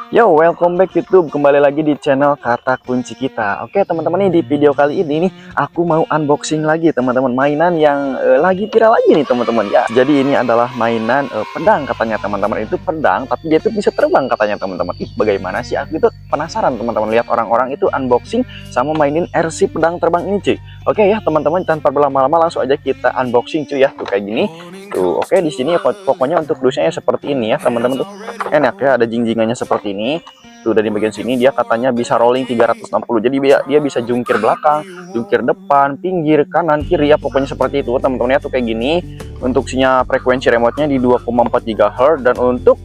Yo, welcome back YouTube. Kembali lagi di channel Kata Kunci Kita. Oke, teman-teman, nih di video kali ini nih aku mau unboxing lagi teman-teman, mainan yang lagi viral lagi nih teman-teman ya. Jadi ini adalah mainan pedang katanya teman-teman. Itu pedang tapi dia tuh bisa terbang katanya teman-teman. Ih, bagaimana sih? Aku itu penasaran teman-teman lihat orang-orang itu unboxing sama mainin RC pedang terbang ini cuy. Oke ya teman-teman, tanpa berlama-lama langsung aja kita unboxing cuy ya. Tuh kayak gini. Tuh, oke, di sini pokoknya untuk dusnya seperti ini ya teman-teman tuh. Enak ya, ada jinjingannya seperti ini. Tuh dari bagian sini dia katanya bisa rolling 360. Jadi dia bisa jungkir belakang, jungkir depan, pinggir, kanan, kiri ya, pokoknya seperti itu teman-teman ya. Tuh kayak gini. Untuk sinyal frekuensi remote-nya di 2,4 GHz dan untuk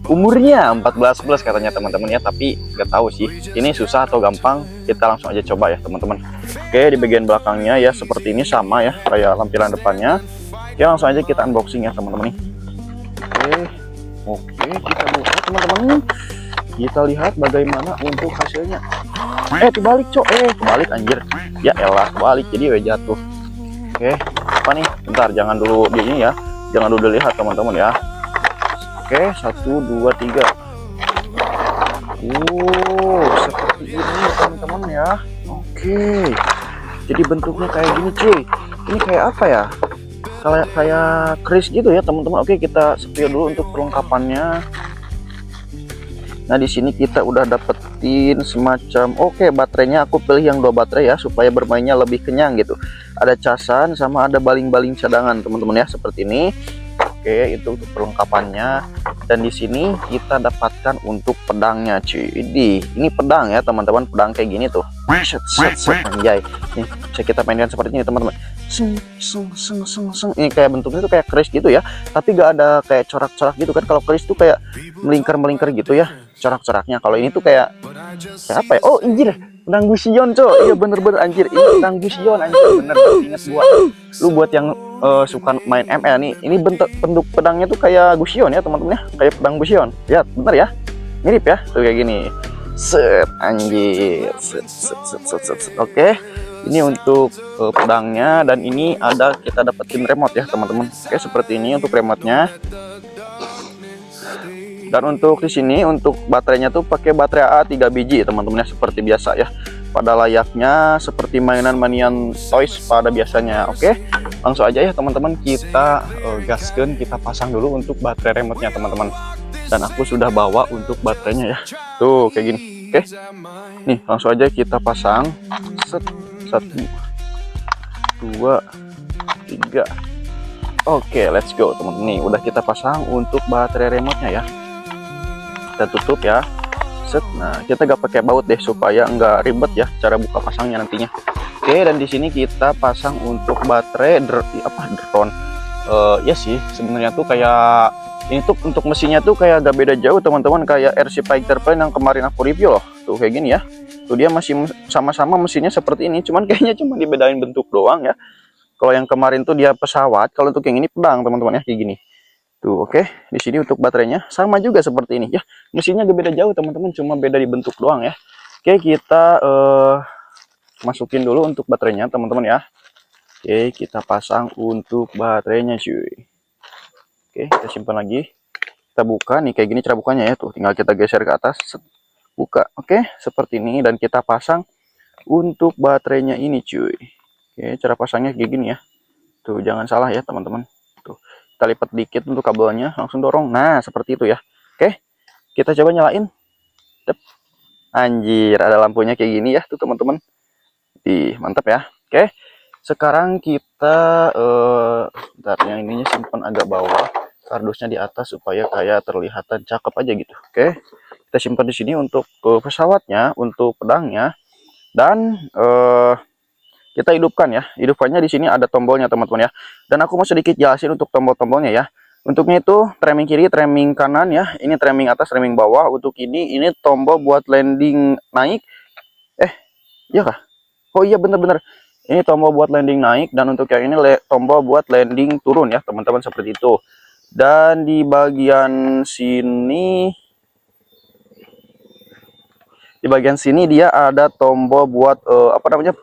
umurnya 14 plus katanya teman-teman ya. Tapi nggak tahu sih ini susah atau gampang, kita langsung aja coba ya teman-teman. Oke, di bagian belakangnya ya seperti ini, sama ya kayak lampiran depannya ya. Langsung aja kita unboxing ya teman-teman nih. Oke, kita buka teman-teman. Kita lihat bagaimana untuk hasilnya. Kebalik cok, kebalik anjir. Ya elah, kebalik jadi jatuh. Oke, apa nih? Bentar, jangan dulu di ini ya. Jangan dulu dilihat teman-teman ya. Oke, 1 2 3. Seperti ini teman-teman ya. Oke. Jadi bentuknya kayak gini cuy. Ini kayak apa ya? Kayak keris gitu ya teman-teman. Oke, kita spill dulu untuk perlengkapannya. Nah di sini kita udah dapetin semacam baterainya. Aku pilih yang 2 baterai ya supaya bermainnya lebih kenyang gitu. Ada casan sama ada baling-baling cadangan teman-teman ya seperti ini. Oke, itu untuk perlengkapannya. Dan di sini kita dapatkan untuk pedangnya cuy. Ini pedang ya teman-teman, pedang kayak gini tuh. Anjay. Nih, bisa kita mainkan seperti ini teman-teman. Ini kayak bentuknya tuh kayak keris gitu ya, tapi gak ada kayak corak-corak gitu kan. Kalau keris tuh kayak melingkar-melingkar gitu ya corak-coraknya. Kalau ini tuh kayak apa ya? Oh anjir, pedang gusion cok. Iya bener-bener anjir, ini pedang gusion anjir, bener inget gua. Lu buat yang suka main ML nih, ini bentuk pedangnya tuh kayak gusion ya teman-teman ya, kayak pedang gusion. Lihat bener ya, mirip ya tuh kayak gini. Set anjir, set. Oke, ini untuk pedangnya. Dan ini ada, kita dapetin remote ya teman-teman. Oke, seperti ini untuk remote-nya. Dan untuk di sini untuk baterainya tuh pakai baterai AA 3 biji teman-teman ya, seperti biasa ya. Pada layaknya seperti mainan Manian Toys pada biasanya. Oke, langsung aja ya teman-teman, kita gaskan, kita pasang dulu untuk baterai remote-nya teman-teman. Dan aku sudah bawa untuk baterainya ya. Tuh kayak gini. Oke. Nih, langsung aja kita pasang. Set. 1 2 3. Oke, let's go teman-teman. Nih udah kita pasang untuk baterai remote-nya ya. Kita tutup ya. Set. Nah, kita gak pakai baut deh supaya nggak ribet ya cara buka pasangnya nantinya. Oke, dan di sini kita pasang untuk baterai drone. Ya sih, sebenarnya tuh kayak ini tuh untuk mesinnya tuh kayak gak beda jauh teman-teman, kayak RC Fighter Plane yang kemarin aku review loh. Tuh kayak gini ya. Tuh dia masih sama-sama mesinnya seperti ini, cuman kayaknya cuma dibedain bentuk doang ya. Kalau yang kemarin tuh dia pesawat, kalau untuk yang ini pedang teman-teman ya, kayak gini. Tuh oke, di sini untuk baterainya sama juga seperti ini ya. Mesinnya gak beda jauh teman-teman, cuma beda di bentuk doang ya. Oke, kita masukin dulu untuk baterainya teman-teman ya. Oke, kita pasang untuk baterainya cuy. Oke, kita simpan lagi. Kita buka nih, kayak gini cara bukanya ya. Tuh tinggal kita geser ke atas. Buka. Oke, seperti ini. Dan kita pasang untuk baterainya ini cuy. Oke, cara pasangnya kayak gini ya. Tuh jangan salah ya teman-teman. Tuh kita lipat dikit untuk kabelnya, langsung dorong. Nah seperti itu ya. Oke, kita coba nyalain. Dep. Anjir, ada lampunya kayak gini ya tuh teman-teman. Ih, mantap ya. Oke, sekarang kita bentar, yang ininya simpan agak bawah, kardusnya di atas supaya kayak terlihatan cakep aja gitu. Oke, kita simpan di sini untuk pesawatnya, untuk pedangnya. Dan kita hidupkan ya. Hidupkannya di sini ada tombolnya teman-teman ya. Dan aku mau sedikit jelasin untuk tombol-tombolnya ya. Untuknya itu tramming kiri, tramming kanan ya. Ini tramming atas, tramming bawah. Untuk ini tombol buat landing naik. Iya kah? Oh iya bener-bener. Ini tombol buat landing naik, dan untuk yang ini tombol buat landing turun ya teman-teman, seperti itu. Dan di bagian sini, dia ada tombol buat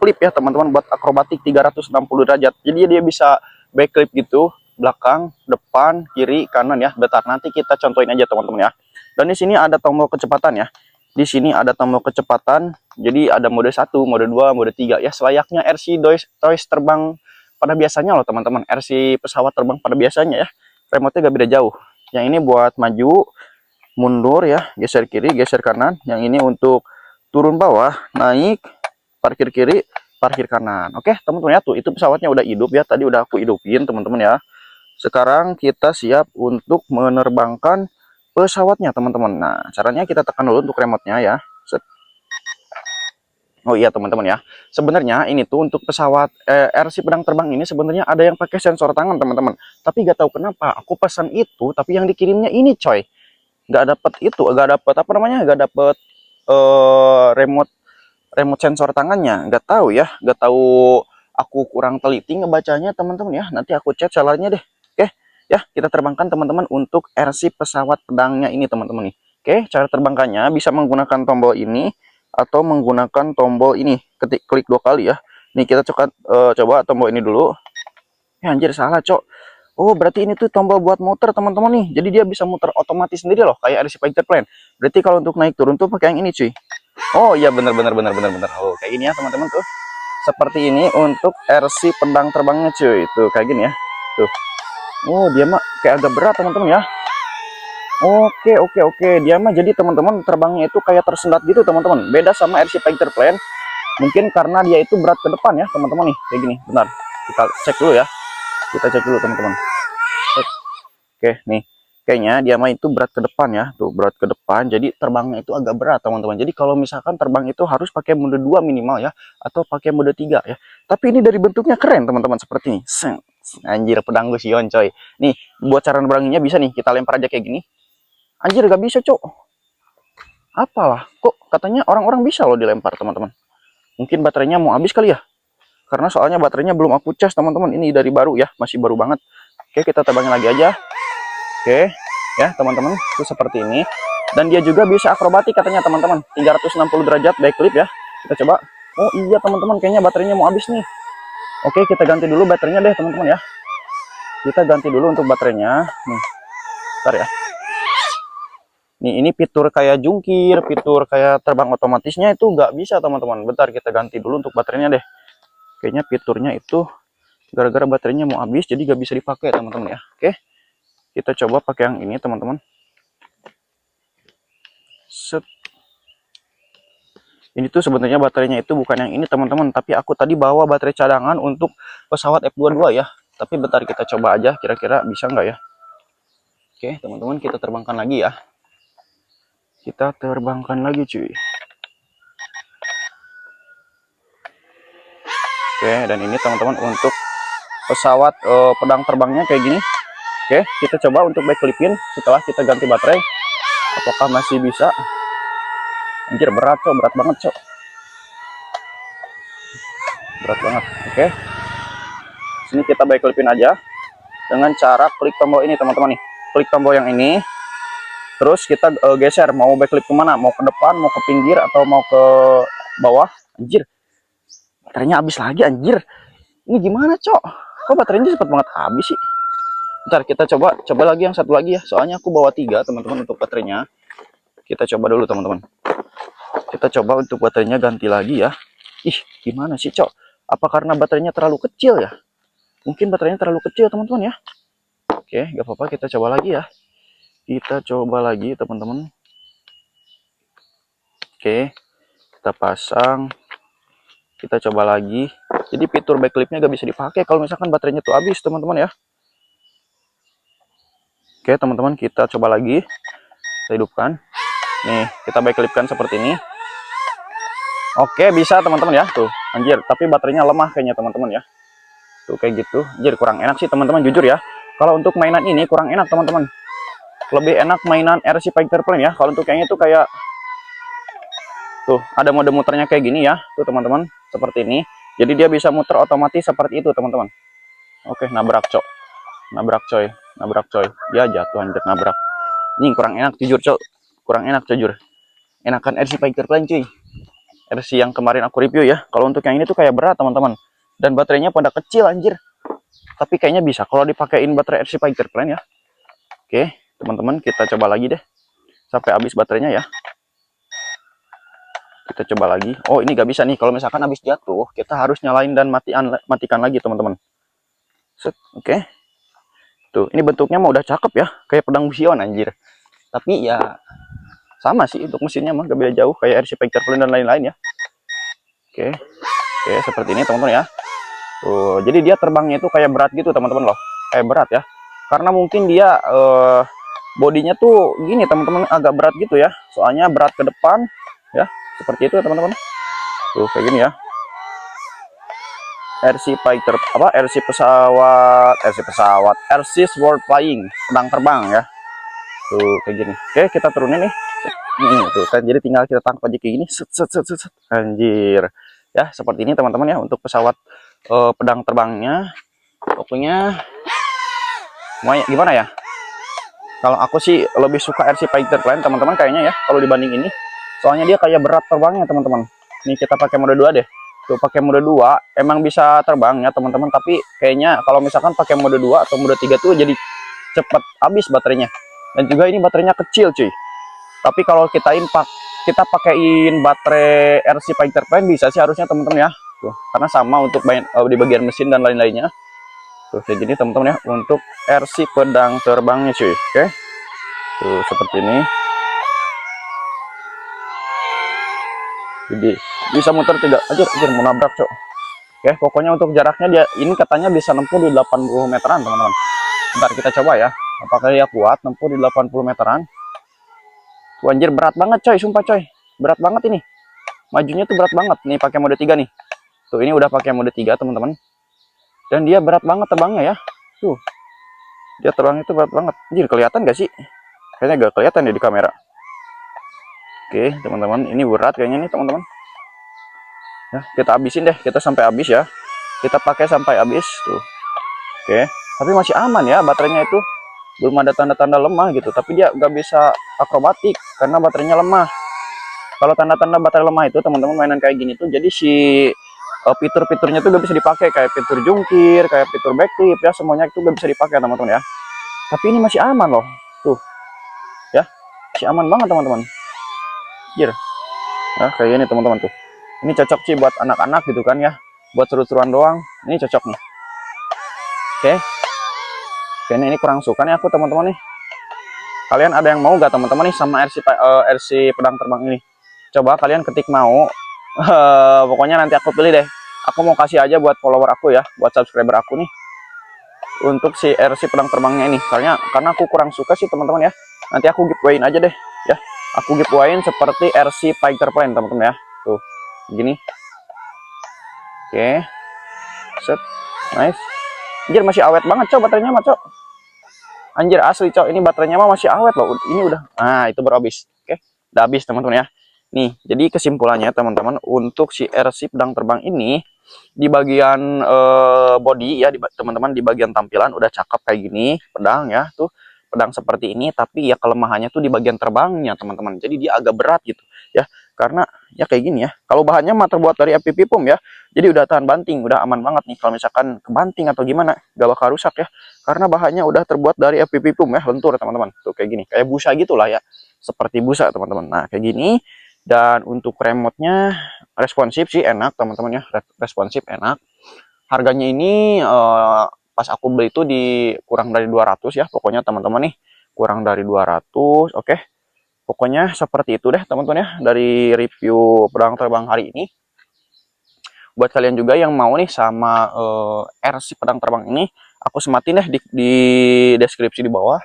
flip ya teman-teman, buat akrobatik 360 derajat. Jadi dia bisa backflip gitu, belakang, depan, kiri, kanan ya. Bentar, nanti kita contohin aja teman-teman ya. Dan di sini ada tombol kecepatan ya. Di sini ada tombol kecepatan. Jadi ada mode 1, mode 2, mode 3 ya, selayaknya RC Toys terbang pada biasanya loh teman-teman. RC pesawat terbang pada biasanya ya. Remote-nya gak beda jauh. Yang ini buat maju, mundur ya, geser kiri, geser kanan. Yang ini untuk turun bawah, naik, parkir kiri, parkir kanan. Oke teman-teman ya, tuh itu pesawatnya udah hidup ya, tadi udah aku hidupin teman-teman ya. Sekarang kita siap untuk menerbangkan pesawatnya teman-teman. Nah caranya kita tekan dulu untuk remote-nya ya. Set. Oh iya teman-teman ya, sebenarnya ini tuh untuk pesawat RC pedang terbang ini sebenarnya ada yang pakai sensor tangan teman-teman. Tapi gak tahu kenapa aku pesan itu, tapi yang dikirimnya ini coy, nggak dapet itu, nggak dapet apa namanya, nggak dapet remote sensor tangannya. Nggak tahu ya, nggak tahu, aku kurang teliti ngebacanya teman-teman ya. Nanti aku chat sellernya deh. Oke ya, kita terbangkan teman-teman untuk RC pesawat pedangnya ini teman-teman nih. Oke, cara terbangkannya bisa menggunakan tombol ini atau menggunakan tombol ini, klik 2 kali ya. Nih kita coba tombol ini dulu. Ya anjir, salah cok. Oh berarti ini tuh tombol buat muter teman-teman nih. Jadi dia bisa muter otomatis sendiri loh, kayak RC Fighter Plane. Berarti kalau untuk naik turun tuh pakai yang ini cuy. Oh iya, bener. Oh kayak ini ya teman-teman tuh. Seperti ini untuk RC pedang terbangnya cuy. Tuh kayak gini ya. Tuh. Oh dia mah kayak agak berat teman-teman ya. Oke. Dia mah jadi teman-teman terbangnya itu kayak tersendat gitu teman-teman. Beda sama RC Fighter Plane. Mungkin karena dia itu berat ke depan ya teman-teman nih. Kayak gini. Bentar. Kita cek dulu ya. Kita cek dulu teman-teman. Oke nih. Kayaknya dia mah itu berat ke depan ya. Tuh berat ke depan. Jadi terbangnya itu agak berat teman-teman. Jadi kalau misalkan terbang itu harus pakai mode 2 minimal ya. Atau pakai mode 3 ya. Tapi ini dari bentuknya keren teman-teman. Seperti ini. Anjir pedang Gusion coy. Nih buat cara nerbranginnya bisa nih. Kita lempar aja kayak gini. Anjir gak bisa cok. Apalah. Kok katanya orang-orang bisa loh dilempar teman-teman. Mungkin baterainya mau habis kali ya. Karena soalnya baterainya belum aku cas teman-teman. Ini dari baru ya. Masih baru banget. Oke kita terbangin lagi aja. Oke ya teman-teman, itu seperti ini. Dan dia juga bisa akrobatik katanya teman-teman, 360 derajat backflip ya. Kita coba. Oh iya teman-teman, kayaknya baterainya mau habis nih. Oke kita ganti dulu baterainya deh teman-teman ya. Kita ganti dulu untuk baterainya nih. Bentar ya. Nih ini fitur kayak jungkir, fitur kayak terbang otomatisnya itu nggak bisa teman-teman. Bentar kita ganti dulu untuk baterainya deh. Kayaknya fiturnya itu gara-gara baterainya mau habis jadi nggak bisa dipakai teman-teman ya. Oke kita coba pakai yang ini teman-teman. Set. Ini tuh sebenarnya baterainya itu bukan yang ini teman-teman, tapi aku tadi bawa baterai cadangan untuk pesawat F22 ya. Tapi bentar kita coba aja kira-kira bisa nggak ya. Oke teman-teman kita terbangkan lagi ya. Kita terbangkan lagi cuy. Oke dan ini teman-teman untuk pesawat pedang terbangnya kayak gini. Oke kita coba untuk backflipin setelah kita ganti baterai. Apakah masih bisa? Anjir berat cok, berat banget cok. Berat banget. Oke. Sini kita backflipin aja dengan cara klik tombol ini teman-teman nih. Klik tombol yang ini. Terus kita geser mau backflip kemana? Mau ke depan, mau ke pinggir, atau mau ke bawah? Anjir. Baterainya habis lagi anjir. Ini gimana cok? Kok baterainya cepet banget habis sih? Ntar kita coba lagi yang satu lagi ya. Soalnya aku bawa 3 teman-teman untuk baterainya. Kita coba dulu teman-teman. Kita coba untuk baterainya ganti lagi ya. Ih, gimana sih, Cok? Apa karena baterainya terlalu kecil ya? Mungkin baterainya terlalu kecil, teman-teman ya. Oke, nggak apa-apa, kita coba lagi ya. Kita coba lagi, teman-teman. Oke, kita pasang. Kita coba lagi. Jadi fitur backflipnya nggak bisa dipakai kalau misalkan baterainya tuh habis, teman-teman ya. Oke, teman-teman, kita coba lagi. Kita hidupkan. Nih, kita backflipkan seperti ini. Oke bisa teman-teman ya tuh anjir, tapi baterainya lemah kayaknya teman-teman ya. Tuh kayak gitu anjir, kurang enak sih teman-teman jujur ya. Kalau untuk mainan ini kurang enak teman-teman, lebih enak mainan RC Fighter Plane ya. Kalau untuk yang itu kayak tuh ada mode muternya kayak gini ya tuh teman-teman, seperti ini. Jadi dia bisa muter otomatis seperti itu teman-teman. Oke nabrak cok, nabrak coy ya, jatuh anjir, nabrak. Ini kurang enak jujur cok, kurang enak jujur. Enakan RC Fighter Plane cuy, RC yang kemarin aku review ya. Kalau untuk yang ini tuh kayak berat teman-teman, dan baterainya pada kecil anjir. Tapi kayaknya bisa kalau dipakein baterai RC Fighter Plane ya. Oke teman-teman kita coba lagi deh. sampai habis baterainya ya. Kita coba lagi. Oh, ini nggak bisa nih. Kalau misalkan habis jatuh, kita harus nyalain dan matikan lagi, teman-teman. Set, oke. Tuh, ini bentuknya mah udah cakep ya, kayak pedang Busion anjir. Tapi ya sama sih untuk mesinnya mah, gak beda jauh kayak RC Fighter Plan dan lain-lain ya. Oke. Oke, seperti ini teman-teman ya. Tuh, jadi dia terbangnya itu kayak berat gitu, teman-teman loh. Kayak berat ya. Karena mungkin dia bodinya tuh gini, teman-teman, agak berat gitu ya. Soalnya berat ke depan ya. Seperti itu ya teman-teman. Tuh kayak gini ya. RC Fighter apa? RC pesawat, RC Sword Flying, pedang terbang ya. Tuh kayak gini. Oke, kita turunin nih. Tuh kan, jadi tinggal kita tangkap aja kayak gini. Set, set, set, set, set. Anjir. Ya, seperti ini teman-teman ya untuk pesawat pedang terbangnya. Pokoknya gimana ya? Kalau aku sih lebih suka RC Fighter Plan teman-teman kayaknya ya kalau dibanding ini. Soalnya dia kayak berat terbangnya teman-teman. Nih kita pakai mode 2 deh. Tuh pakai mode 2 emang bisa terbang ya teman-teman, tapi kayaknya kalau misalkan pakai mode 2 atau mode 3 tuh jadi cepat habis baterainya. Dan juga ini baterainya kecil cuy. Tapi kalau kita pakaiin baterai RC Fighter Plan bisa sih harusnya teman-teman ya. Tuh, karena sama untuk di bagian mesin dan lain-lainnya. Tuh kayak gini teman-teman ya untuk RC pedang terbangnya cuy. Oke. Tuh seperti ini. Jadi bisa muter 3 aja mau nabrak cok. Oke, pokoknya untuk jaraknya dia ini katanya bisa nempuh di 80 meteran teman-teman. Ntar kita coba ya apakah dia kuat nempuh di 80 meteran. Tuh, anjir berat banget coy, sumpah coy, berat banget ini, majunya tuh berat banget nih pakai mode 3 nih. Tuh ini udah pakai mode 3 teman-teman, dan dia berat banget terbangnya ya. Tuh dia terbang itu berat banget. Anjir, kelihatan gak sih? Kayaknya gak kelihatan ya di kamera. Oke teman-teman, ini berat kayaknya nih teman-teman ya. Kita habisin deh, kita sampai habis ya, kita pakai sampai habis tuh. Oke, tapi masih aman ya, baterainya itu belum ada tanda-tanda lemah gitu, tapi dia nggak bisa akrobatik karena baterainya lemah. Kalau tanda-tanda baterai lemah itu teman-teman mainan kayak gini tuh, jadi si fitur-fiturnya tuh gak bisa dipakai, kayak fitur jungkir, kayak fitur backflip ya, semuanya itu gak bisa dipakai teman-teman ya. Tapi ini masih aman loh, tuh ya, masih aman banget teman-teman. Jir, nah kayak gini teman-teman tuh. Ini cocok sih buat anak-anak gitu kan ya, buat seru-seruan doang. Ini cocok nih. Oke. Kayaknya ini kurang suka nih aku teman-teman nih. Kalian ada yang mau gak teman-teman nih sama RC pedang terbang ini? Coba kalian ketik mau. Pokoknya nanti aku pilih deh. Aku mau kasih aja buat follower aku ya, buat subscriber aku nih, untuk si RC pedang terbangnya ini. Karena aku kurang suka sih teman-teman ya. Nanti aku giveawayin aja deh ya. Aku giveawayin seperti RC Fighter Plan teman-teman ya. Tuh, gini. Oke. Set. Nice. Anjir masih awet banget cok baterainya mah cok. Anjir asli cok, ini baterainya mah masih awet loh. Ini udah. Nah, itu baru habis. Oke. Udah habis teman-teman ya. Nih, jadi kesimpulannya teman-teman untuk si RC pedang terbang ini di bagian body ya, teman-teman di bagian tampilan udah cakep kayak gini, pedang ya, tuh pedang seperti ini, tapi ya kelemahannya tuh di bagian terbangnya teman-teman. Jadi dia agak berat gitu ya, karena ya kayak gini ya. Kalau bahannya mah terbuat dari FPV foam ya, jadi udah tahan banting, udah aman banget nih. Kalau misalkan kebanting atau gimana gak bakal rusak ya, karena bahannya udah terbuat dari FPV foam ya, lentur teman-teman. Tuh kayak gini, kayak busa gitulah ya, seperti busa teman-teman. Nah kayak gini. Dan untuk remote-nya responsif sih, enak teman-teman ya, responsif enak. Harganya ini pas aku beli itu di kurang dari 200 ya, pokoknya teman-teman nih, kurang dari 200. Oke. Pokoknya seperti itu deh teman-teman ya dari review pedang terbang hari ini. Buat kalian juga yang mau nih sama RC pedang terbang ini, aku sematin deh di deskripsi di bawah.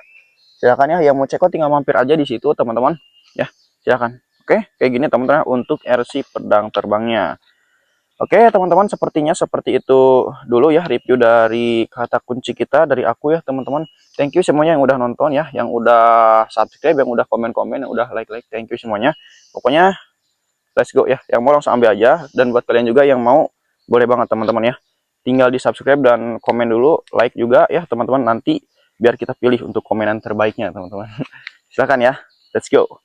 Silakan ya, yang mau cek tinggal mampir aja di situ teman-teman ya, silakan. Oke, kayak gini teman-teman untuk RC pedang terbangnya. Oke teman-teman, sepertinya seperti itu dulu ya review dari kata kunci kita dari aku ya teman-teman. Thank you semuanya yang udah nonton ya, yang udah subscribe, yang udah komen-komen, yang udah like-like. Thank you semuanya. Pokoknya let's go ya. Yang mau langsung ambil aja, dan buat kalian juga yang mau boleh banget teman-teman ya. Tinggal di subscribe dan komen dulu, like juga ya teman-teman, nanti biar kita pilih untuk komenan terbaiknya teman-teman. Silakan ya. Let's go.